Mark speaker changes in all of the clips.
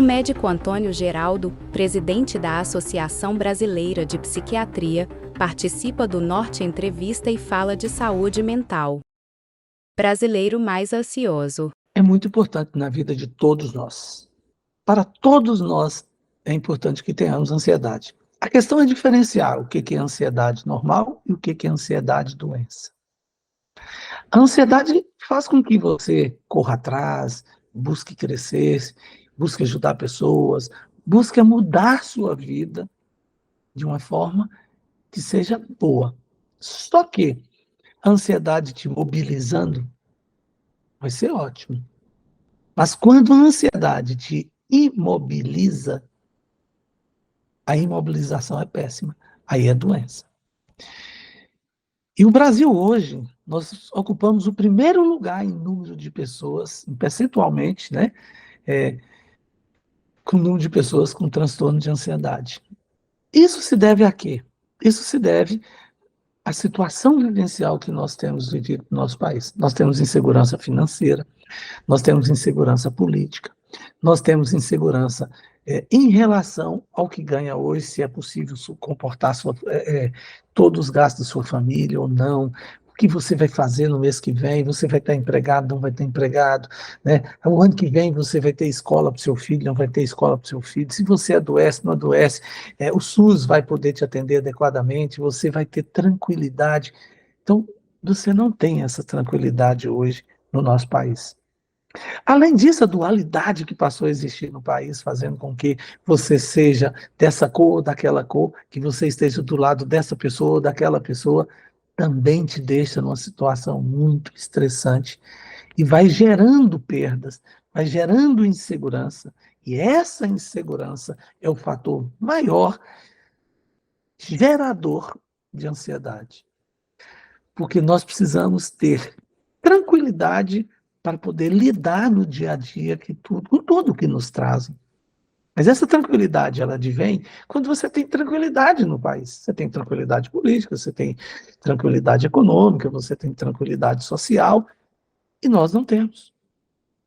Speaker 1: médico Antônio Geraldo, presidente da Associação Brasileira de Psiquiatria, participa do Norte Entrevista e fala de saúde mental. Brasileiro mais ansioso.
Speaker 2: É muito importante na vida de todos nós. Para todos nós é importante que tenhamos ansiedade. A questão é diferenciar o que é ansiedade normal e o que é ansiedade doença. A ansiedade faz com que você corra atrás, busque crescer, busque ajudar pessoas, busque mudar sua vida de uma forma que seja boa. Só que a ansiedade te mobilizando vai ser ótimo. Mas quando a ansiedade te imobiliza, a imobilização é péssima. Aí é doença. E o Brasil hoje, nós ocupamos o primeiro lugar em número de pessoas, percentualmente, né? Com o número de pessoas com transtorno de ansiedade. Isso se deve a quê? Isso se deve à situação vivencial que nós temos vivido no nosso país. Nós temos insegurança financeira, nós temos insegurança política, nós temos insegurança em relação ao que ganha hoje, se é possível comportar todos os gastos da sua família ou não, o que você vai fazer no mês que vem, você vai estar empregado, não vai estar empregado, né? O ano que vem você vai ter escola para o seu filho, não vai ter escola para o seu filho, se você adoece, não adoece, o SUS vai poder te atender adequadamente, você vai ter tranquilidade. Então, você não tem essa tranquilidade hoje no nosso país. Além disso, a dualidade que passou a existir no país, fazendo com que você seja dessa cor ou daquela cor, que você esteja do lado dessa pessoa ou daquela pessoa, também te deixa numa situação muito estressante e vai gerando perdas, vai gerando insegurança. E essa insegurança é o fator maior gerador de ansiedade. Porque nós precisamos ter tranquilidade para poder lidar no dia a dia com tudo que nos trazem. Mas essa tranquilidade, ela advém quando você tem tranquilidade no país. Você tem tranquilidade política, você tem tranquilidade econômica, você tem tranquilidade social, e nós não temos.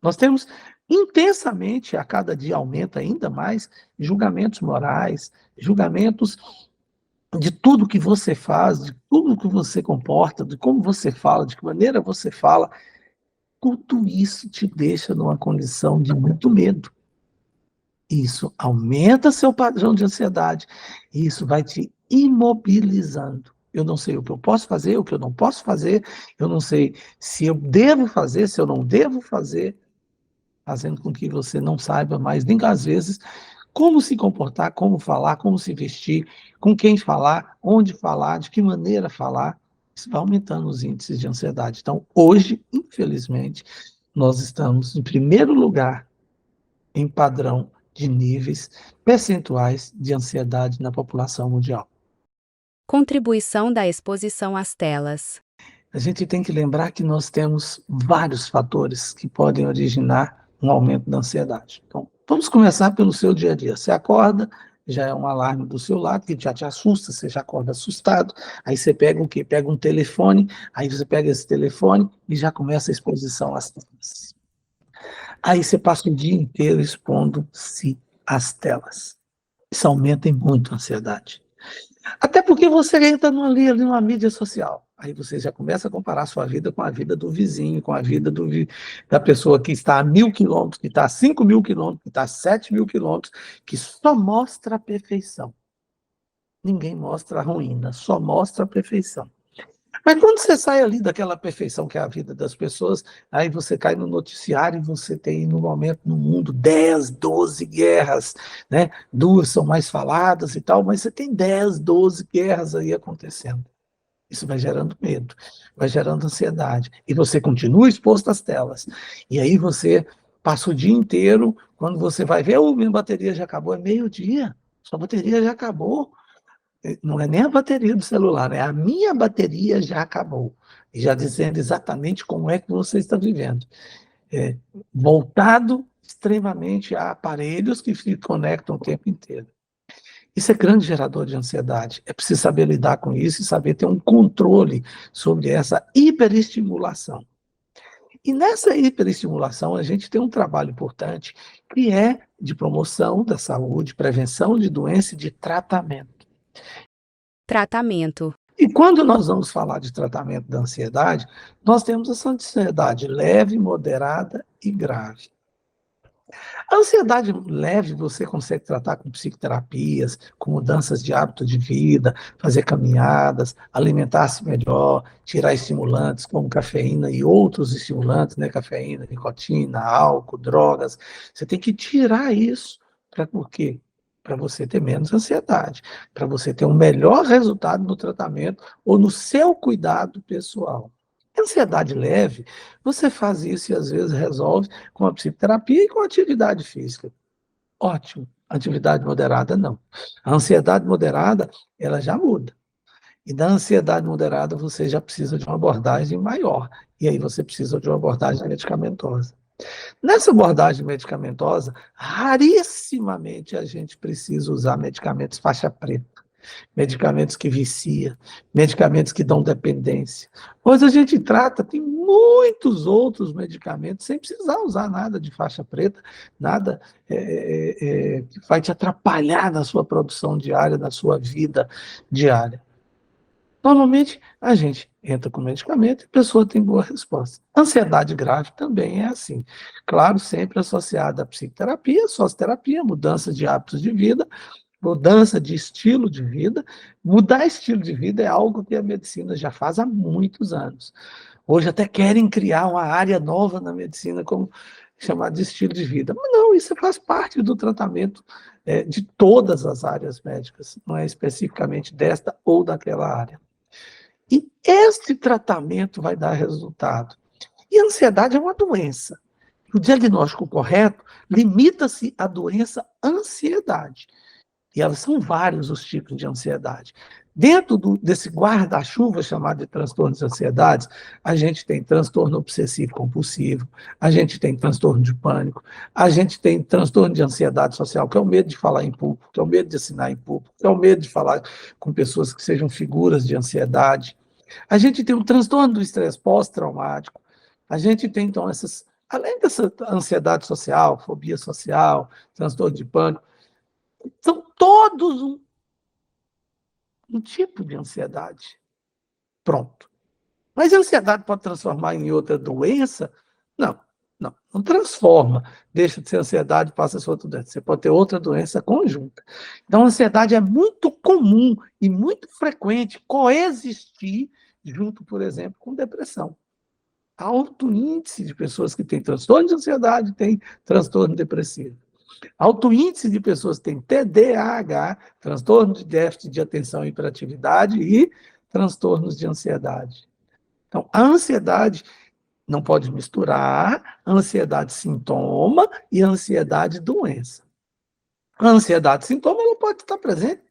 Speaker 2: Nós temos intensamente, a cada dia aumenta ainda mais, julgamentos morais, julgamentos de tudo que você faz, de tudo que você comporta, de como você fala, de que maneira você fala. Tudo isso te deixa numa condição de muito medo. Isso aumenta seu padrão de ansiedade. Isso vai te imobilizando. Eu não sei o que eu posso fazer, o que eu não posso fazer. Eu não sei se eu devo fazer, se eu não devo fazer. Fazendo com que você não saiba mais, nem às vezes, como se comportar, como falar, como se vestir, com quem falar, onde falar, de que maneira falar. Isso vai aumentando os índices de ansiedade. Então, hoje, infelizmente, nós estamos em primeiro lugar em padrão de níveis percentuais de ansiedade na população mundial.
Speaker 1: Contribuição da exposição às telas.
Speaker 2: A gente tem que lembrar que nós temos vários fatores que podem originar um aumento da ansiedade. Então, vamos começar pelo seu dia a dia. Você acorda, já é um alarme do seu lado, que já te assusta, você já acorda assustado, aí você pega o quê? Pega um telefone, aí você pega esse telefone e já começa a exposição às telas. Aí você passa o dia inteiro expondo-se às telas. Isso aumenta muito a ansiedade. Até porque você entra numa mídia social. Aí você já começa a comparar a sua vida com a vida do vizinho, com a vida da pessoa que está a 1.000 quilômetros, que está a 5.000 quilômetros, que está a 7.000 quilômetros, que só mostra a perfeição. Ninguém mostra a ruína, só mostra a perfeição. Mas quando você sai ali daquela perfeição que é a vida das pessoas, aí você cai no noticiário e você tem, no momento, no mundo, 10, 12 guerras, né? 2 são mais faladas e tal, mas você tem 10, 12 guerras aí acontecendo. Isso vai gerando medo, vai gerando ansiedade. E você continua exposto às telas. E aí você passa o dia inteiro, quando você vai ver, minha bateria já acabou, é meio-dia, sua bateria já acabou. Não é nem a bateria do celular, é a minha bateria já acabou. E já dizendo exatamente como é que você está vivendo. Voltado extremamente a aparelhos que se conectam o tempo inteiro. Isso é grande gerador de ansiedade. É preciso saber lidar com isso e saber ter um controle sobre essa hiperestimulação. E nessa hiperestimulação, a gente tem um trabalho importante que é de promoção da saúde, prevenção de doença e de tratamento.
Speaker 1: Tratamento.
Speaker 2: E quando nós vamos falar de tratamento da ansiedade, nós temos essa ansiedade leve, moderada e grave. A ansiedade leve você consegue tratar com psicoterapias, com mudanças de hábito de vida, fazer caminhadas, alimentar-se melhor, tirar estimulantes como cafeína e outros estimulantes, né? Cafeína, nicotina, álcool, drogas. Você tem que tirar isso. Para por quê? Para você ter menos ansiedade, para você ter um melhor resultado no tratamento ou no seu cuidado pessoal. Ansiedade leve, você faz isso e às vezes resolve com a psicoterapia e com a atividade física. Ótimo. Atividade moderada, não. A ansiedade moderada, ela já muda. E da ansiedade moderada, você já precisa de uma abordagem maior. E aí você precisa de uma abordagem medicamentosa. Nessa abordagem medicamentosa, rarissimamente a gente precisa usar medicamentos faixa preta. Medicamentos que viciam, medicamentos que dão dependência. Pois a gente trata, tem muitos outros medicamentos, sem precisar usar nada de faixa preta, nada que vai te atrapalhar na sua produção diária, na sua vida diária. Normalmente, a gente entra com medicamento e a pessoa tem boa resposta. Ansiedade grave também é assim. Claro, sempre associada à psicoterapia, socioterapia, mudança de hábitos de vida, mudança de estilo de vida. Mudar estilo de vida é algo que a medicina já faz há muitos anos. Hoje até querem criar uma área nova na medicina, como chamar de estilo de vida. Mas não, isso faz parte do tratamento de todas as áreas médicas, não é especificamente desta ou daquela área. E este tratamento vai dar resultado. E a ansiedade é uma doença. O diagnóstico correto limita-se à doença ansiedade. E elas são vários os tipos de ansiedade. Dentro desse guarda-chuva chamado de transtorno de ansiedade, a gente tem transtorno obsessivo compulsivo, a gente tem transtorno de pânico, a gente tem transtorno de ansiedade social, que é o medo de falar em público, que é o medo de assinar em público, que é o medo de falar com pessoas que sejam figuras de ansiedade. A gente tem o transtorno do estresse pós-traumático, a gente tem, então, além dessa ansiedade social, fobia social, transtorno de pânico, são todos um tipo de ansiedade. Pronto. Mas a ansiedade pode transformar em outra doença? Não, não transforma. Deixa de ser ansiedade, passa a ser outra doença. Você pode ter outra doença conjunta. Então, a ansiedade é muito comum e muito frequente coexistir junto, por exemplo, com depressão. Alto índice de pessoas que têm transtorno de ansiedade têm transtorno depressivo. Alto índice de pessoas que têm TDAH, transtorno de déficit de atenção e hiperatividade e transtornos de ansiedade. Então, a ansiedade não pode misturar ansiedade sintoma e ansiedade doença. A ansiedade sintoma ela pode estar presente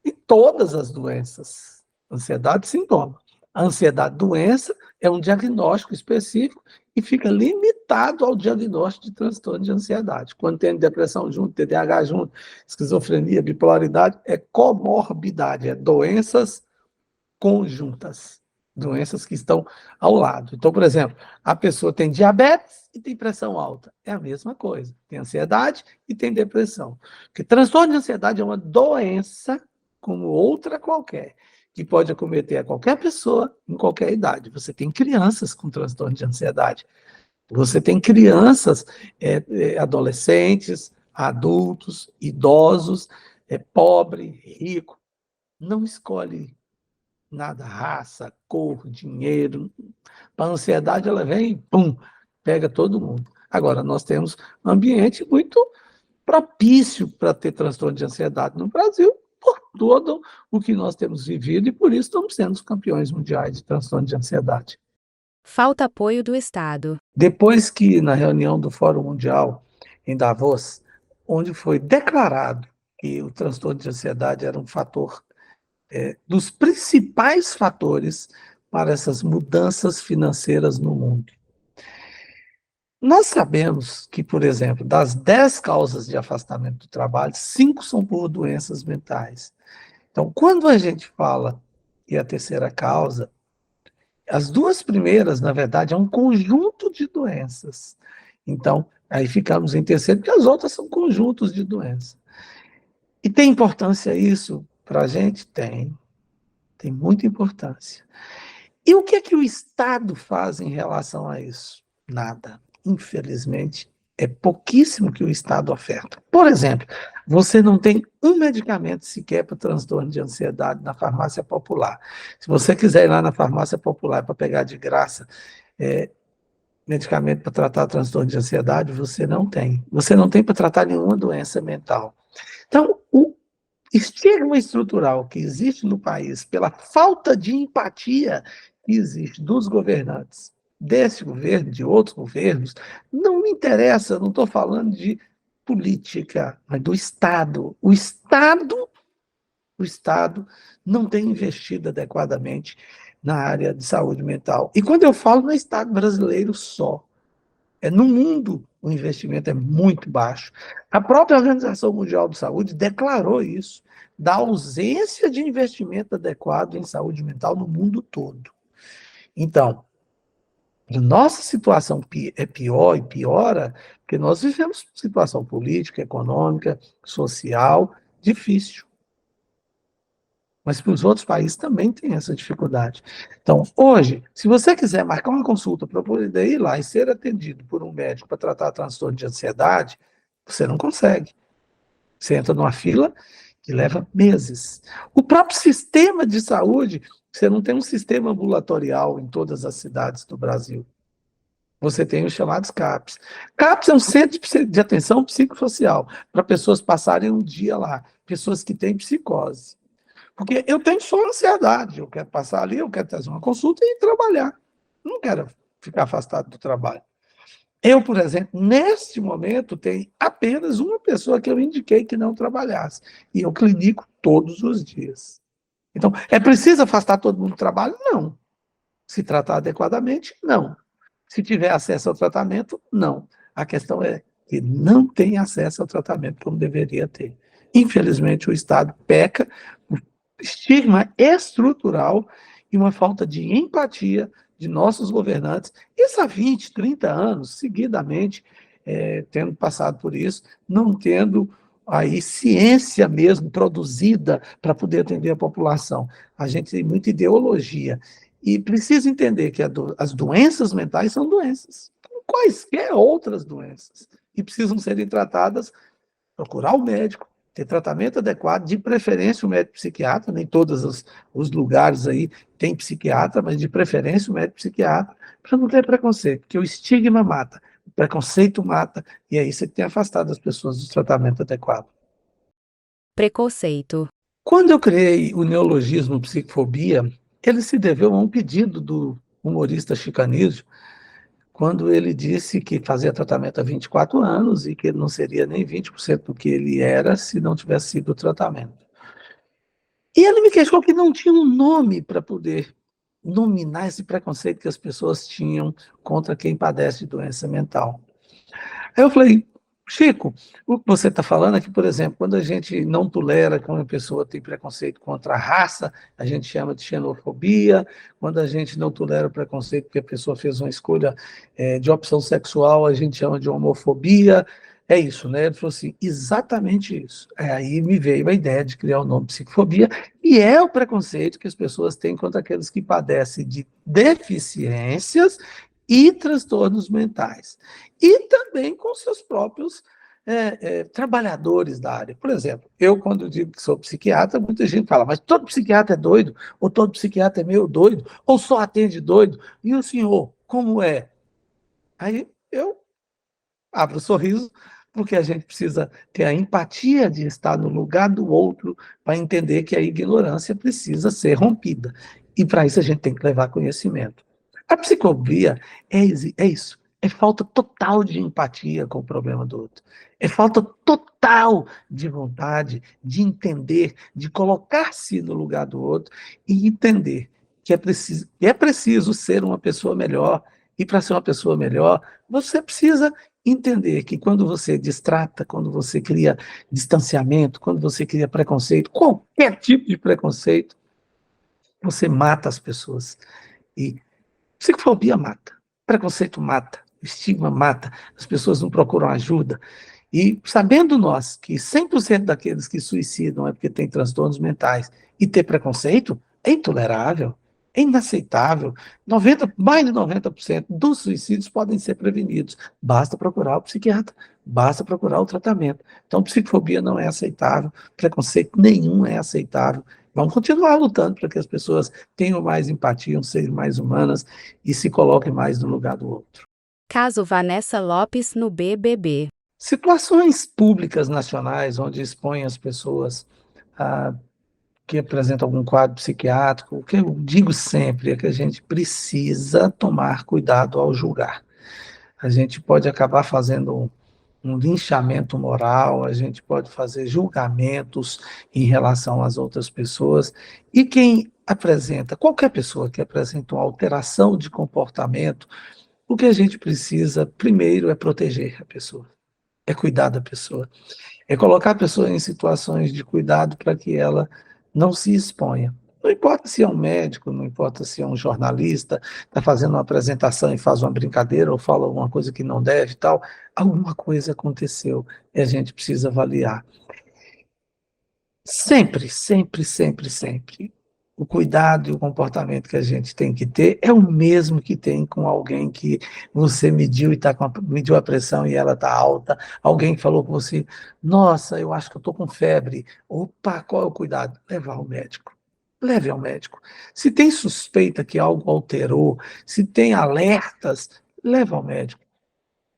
Speaker 2: em todas as doenças. Ansiedade sintoma. A ansiedade doença é um diagnóstico específico e fica limitado ao diagnóstico de transtorno de ansiedade. Quando tem depressão junto, TDAH junto, esquizofrenia, bipolaridade, é comorbidade, é doenças conjuntas, doenças que estão ao lado. Então, por exemplo, a pessoa tem diabetes e tem pressão alta. É a mesma coisa. Tem ansiedade e tem depressão. Porque transtorno de ansiedade é uma doença como outra qualquer, que pode acometer a qualquer pessoa em qualquer idade. Você tem crianças com transtorno de ansiedade. Você tem crianças, adolescentes, adultos, idosos, pobre, rico. Não escolhe nada, raça, cor, dinheiro. Para a ansiedade, ela vem, pum, pega todo mundo. Agora, nós temos um ambiente muito propício para ter transtorno de ansiedade no Brasil, por todo o que nós temos vivido, e por isso estamos sendo os campeões mundiais de transtorno de ansiedade.
Speaker 1: Falta apoio do Estado.
Speaker 2: Depois que, na reunião do Fórum Mundial, em Davos, onde foi declarado que o transtorno de ansiedade era um fator dos principais fatores para essas mudanças financeiras no mundo. Nós sabemos que, por exemplo, das 10 causas de afastamento do trabalho, 5 são por doenças mentais. Então, quando a gente fala que a terceira causa As duas primeiras, na verdade, é um conjunto de doenças. Então, aí ficamos em terceiro, porque as outras são conjuntos de doenças. E tem importância isso para a gente? Tem muita importância. E o que é que o Estado faz em relação a isso? Nada. Infelizmente, é pouquíssimo que o Estado oferta. Por exemplo, você não tem um medicamento sequer para transtorno de ansiedade na farmácia popular. Se você quiser ir lá na farmácia popular para pegar de graça medicamento para tratar transtorno de ansiedade, você não tem. Você não tem para tratar nenhuma doença mental. Então, o estigma estrutural que existe no país pela falta de empatia que existe dos governantes, desse governo, de outros governos, não me interessa, não estou falando de política, mas do Estado. O Estado não tem investido adequadamente na área de saúde mental. E quando eu falo no Estado brasileiro só, no mundo o investimento é muito baixo. A própria Organização Mundial de Saúde declarou isso, da ausência de investimento adequado em saúde mental no mundo todo. Então, nossa situação é pior e piora, porque nós vivemos uma situação política, econômica, social difícil. Mas para os outros países também tem essa dificuldade. Então, hoje, se você quiser marcar uma consulta para poder ir lá e ser atendido por um médico para tratar transtorno de ansiedade, você não consegue. Você entra numa fila que leva meses. O próprio sistema de saúde, você não tem um sistema ambulatorial em todas as cidades do Brasil. Você tem os chamados CAPs. CAPs é um centro de atenção psicossocial, para pessoas passarem um dia lá, pessoas que têm psicose. Porque eu tenho só ansiedade, eu quero passar ali, eu quero fazer uma consulta e trabalhar. Não quero ficar afastado do trabalho. Eu, por exemplo, neste momento, tenho apenas uma pessoa que eu indiquei que não trabalhasse. E eu clinico todos os dias. Então, é preciso afastar todo mundo do trabalho? Não. Se tratar adequadamente? Não. Se tiver acesso ao tratamento? Não. A questão é que não tem acesso ao tratamento como deveria ter. Infelizmente, o Estado peca por estigma estrutural e uma falta de empatia de nossos governantes. Isso há 20, 30 anos, seguidamente, tendo passado por isso, não tendo aí ciência mesmo produzida para poder atender a população. A gente tem muita ideologia. E precisa entender que as doenças mentais são doenças, como quaisquer outras doenças, e precisam serem tratadas, procurar o médico, ter tratamento adequado, de preferência o médico psiquiatra, nem todos os lugares aí tem psiquiatra, mas de preferência o médico psiquiatra, para não ter preconceito, porque o estigma mata, o preconceito mata, e é isso que tem afastado as pessoas do tratamento adequado.
Speaker 1: Preconceito.
Speaker 2: Quando eu criei o neologismo psicofobia, ele se deveu a um pedido do humorista Chico Anísio, quando ele disse que fazia tratamento há 24 anos e que ele não seria nem 20% do que ele era se não tivesse sido o tratamento. E ele me queixou que não tinha um nome para poder nominar esse preconceito que as pessoas tinham contra quem padece de doença mental. Aí eu falei, Chico, o que você está falando é que, por exemplo, quando a gente não tolera que uma pessoa tem preconceito contra a raça, a gente chama de xenofobia. Quando a gente não tolera o preconceito porque a pessoa fez uma escolha de opção sexual, a gente chama de homofobia. É isso, né? Ele falou assim, exatamente isso. Aí me veio a ideia de criar o nome psicofobia, e é o preconceito que as pessoas têm contra aqueles que padecem de deficiências e transtornos mentais. E também com seus próprios trabalhadores da área. Por exemplo, eu, quando digo que sou psiquiatra, muita gente fala, mas todo psiquiatra é doido, ou todo psiquiatra é meio doido, ou só atende doido. E o senhor, como é? Aí eu abro o sorriso, porque a gente precisa ter a empatia de estar no lugar do outro para entender que a ignorância precisa ser rompida. E para isso a gente tem que levar conhecimento. A psicologia é isso, é falta total de empatia com o problema do outro. É falta total de vontade de entender, de colocar-se no lugar do outro e entender que é preciso ser uma pessoa melhor. E para ser uma pessoa melhor, você precisa entender que quando você distrata, quando você cria distanciamento, quando você cria preconceito, qualquer tipo de preconceito, você mata as pessoas. E Psicofobia mata, preconceito mata, estigma mata, as pessoas não procuram ajuda. E sabendo nós que 100% daqueles que suicidam é porque têm transtornos mentais e ter preconceito é intolerável, é inaceitável. 90, mais de 90% dos suicídios podem ser prevenidos. Basta procurar o psiquiatra, basta procurar o tratamento. Então, psicofobia não é aceitável, preconceito nenhum é aceitável. Vamos continuar lutando para que as pessoas tenham mais empatia, sejam mais humanas e se coloquem mais no lugar do outro.
Speaker 1: Caso Vanessa Lopes no BBB.
Speaker 2: Situações públicas nacionais onde expõem as pessoas que apresentam algum quadro psiquiátrico, o que eu digo sempre é que a gente precisa tomar cuidado ao julgar. A gente pode acabar fazendo um linchamento moral, a gente pode fazer julgamentos em relação às outras pessoas, e quem apresenta, qualquer pessoa que apresenta uma alteração de comportamento, o que a gente precisa primeiro é proteger a pessoa, é cuidar da pessoa, é colocar a pessoa em situações de cuidado para que ela não se exponha. Não importa se é um médico, não importa se é um jornalista, está fazendo uma apresentação e faz uma brincadeira ou fala alguma coisa que não deve e tal, alguma coisa aconteceu e a gente precisa avaliar. Sempre, sempre, sempre, sempre. O cuidado e o comportamento que a gente tem que ter é o mesmo que tem com alguém que você mediu e mediu a pressão e ela está alta, alguém que falou com você, nossa, eu acho que eu estou com febre. Opa, qual é o cuidado? Levar ao médico. Leve ao médico. Se tem suspeita que algo alterou, se tem alertas, leve ao médico.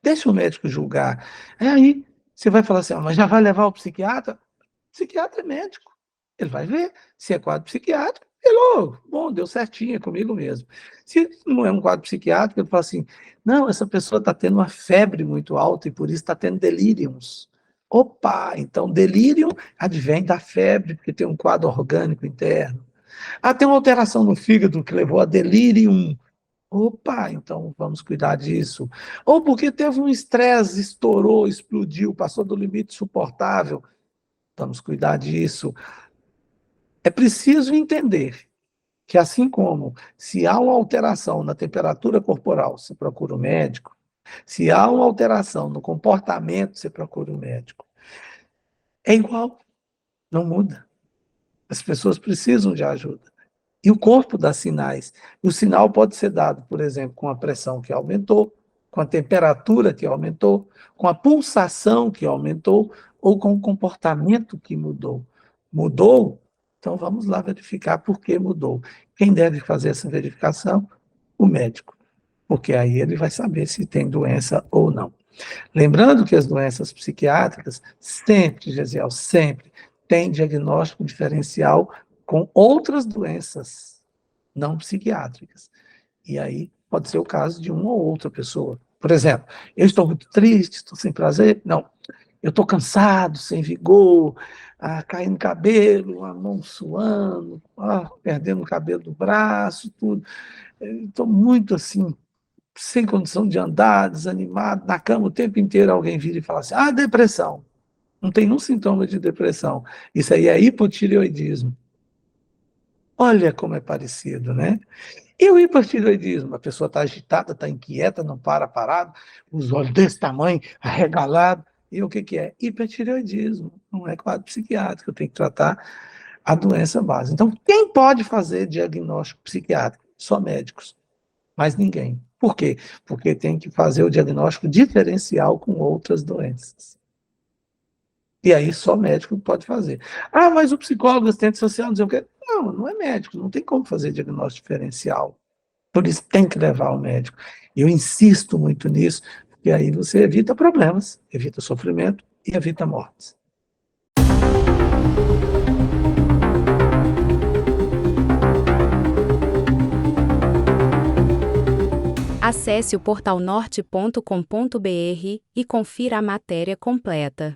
Speaker 2: Deixa o médico julgar. Aí você vai falar assim, mas já vai levar ao psiquiatra? Psiquiatra é médico. Ele vai ver se é quadro psiquiátrico. Ele, bom, deu certinho, é comigo mesmo. Se não é um quadro psiquiátrico, ele fala assim, não, essa pessoa está tendo uma febre muito alta e por isso está tendo delírios. Opa, então delírio advém da febre, porque tem um quadro orgânico interno. Ah, tem uma alteração no fígado que levou a delírio. Opa, então vamos cuidar disso. Ou porque teve um estresse, estourou, explodiu, passou do limite suportável. Vamos cuidar disso. É preciso entender que, assim como se há uma alteração na temperatura corporal, você procura o médico, se há uma alteração no comportamento, você procura o médico. É igual, não muda. As pessoas precisam de ajuda. E o corpo dá sinais. O sinal pode ser dado, por exemplo, com a pressão que aumentou, com a temperatura que aumentou, com a pulsação que aumentou, ou com o comportamento que mudou. Mudou? Então vamos lá verificar por que mudou. Quem deve fazer essa verificação? O médico, porque aí ele vai saber se tem doença ou não. Lembrando que as doenças psiquiátricas sempre, Gesiel, sempre têm diagnóstico diferencial com outras doenças não psiquiátricas. E aí pode ser o caso de uma ou outra pessoa. Por exemplo, eu estou muito triste, estou sem prazer. Não, eu estou cansado, sem vigor, caindo cabelo, a mão suando, perdendo o cabelo do braço, tudo. Estou muito assim, sem condição de andar, desanimado, na cama o tempo inteiro alguém vira e fala assim, depressão. Não tem nenhum sintoma de depressão. Isso aí é hipotireoidismo. Olha como é parecido, né? E o hipertireoidismo? A pessoa está agitada, está inquieta, não para parado, os olhos desse tamanho, arregalados. E o que é? Hipertireoidismo. Não é quadro psiquiátrico, tem que tratar a doença base. Então, quem pode fazer diagnóstico psiquiátrico? Só médicos, mais ninguém. Por quê? Porque tem que fazer o diagnóstico diferencial com outras doenças. E aí só médico pode fazer. Mas o psicólogo, assistente social, não sei o quê. Não, não é médico, não tem como fazer diagnóstico diferencial. Por isso tem que levar ao médico. Eu insisto muito nisso, porque aí você evita problemas, evita sofrimento e evita mortes.
Speaker 1: Acesse o portalnorte.com.br e confira a matéria completa.